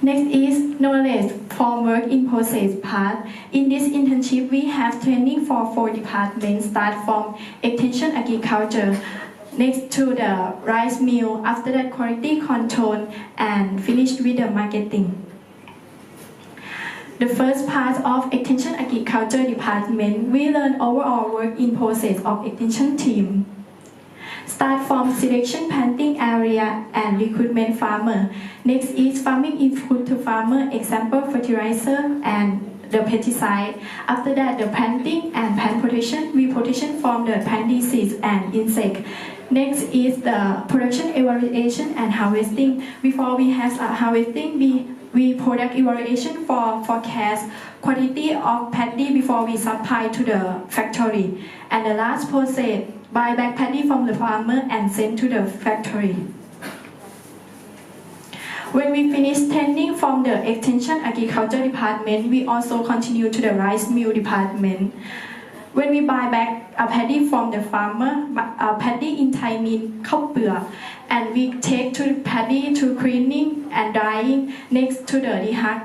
Next is knowledge from work in process part. In this internship, we have training for 4 departments, start from extension agriculture, next to the rice mill, after that quality control, and finished with the marketing. The first part of extension agriculture department, we learn overall work in process of extension team. Start from selection planting area and recruitment farmer. Next is farming input to farmer, example fertilizer and the pesticide. After that, the planting and plant protection, protection from the plant disease and insect. Next is the production evaluation and harvesting. Before we have harvesting, we product evaluation for forecast quality of paddy before we supply to the factory. And the last process, buy back paddy from the farmer and send to the factory. When we finish training from the extension agriculture department, we also continue to the rice mill department. When we buy back a paddy from the farmer, paddy in Thai mean ข้าวเปลือก and we take to the paddy to cleaning and drying next to the dehug.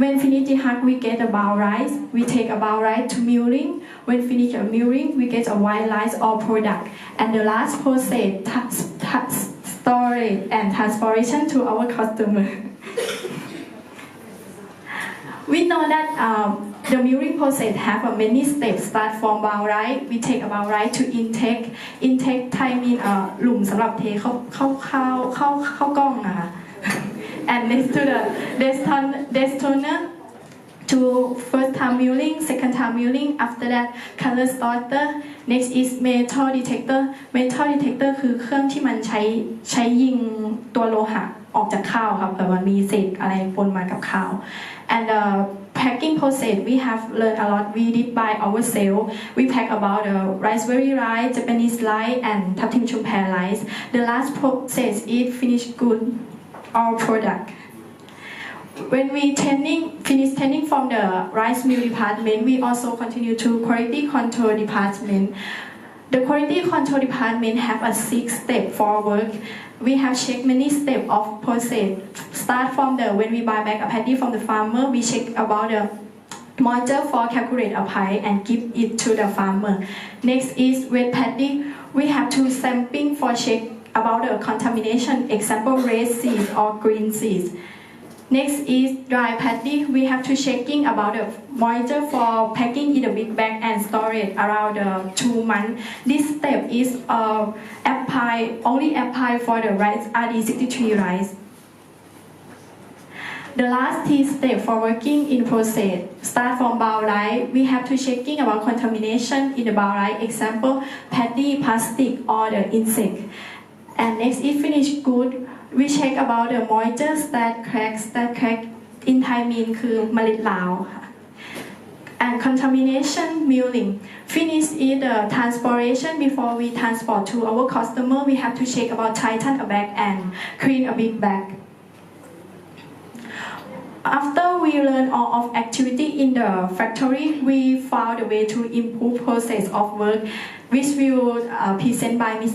When finish dehug, we get a bowl rice. We take a bowl rice to milling. When finish a milling, we get a white rice or product. And the last process, storage and transportation to our customer. We know that the milling process have many steps. Start from bowl rice, we take a bowl rice to intake. Intake Thai mean หลุมสำหรับเทเข้ากล้องนะคะ And next to the destoner to first time milling, second time milling. After that, color starter. Next is metal detector. Metal detector คือเครื่องที่มันใช้ยิงตัวโลหะออกจากข้าวครับแต่มันมีเศษอะไรปนมากับข้าว And the packing process we have learned a lot. We did by ourselves. We pack about the raspberry rice, Japanese rice, and Taptim Chumpar rice. The last process is finished good, our product. When we finish training from the rice mill department, we also continue to quality control department. The quality control department have a 6-step for work. We have checked many steps of process. Start from when we buy back a paddy from the farmer, we check about the moisture for calculate a price and give it to the farmer. Next is wet paddy. We have to sampling for check about the contamination, example red seeds or green seeds. Next is dry paddy. We have to checking about the moisture for packing in a big bag and storage around 2 months. This step is only apply for the rice RD63 rice. The last step for working in process. Start from bowl rice. We have to checking about contamination in the bowl rice. Example paddy, plastic or the insect. And next is finished good. We check about the moisture that crack in Thai mean คือเมล็ดลาวค่ะ and contamination milling. Finish is the transportation. Before we transport to our customer, we have to check about tighten a bag and clean a big bag. After we learn all of activity in the factory, we found a way to improve process of work, which we will present by Mr.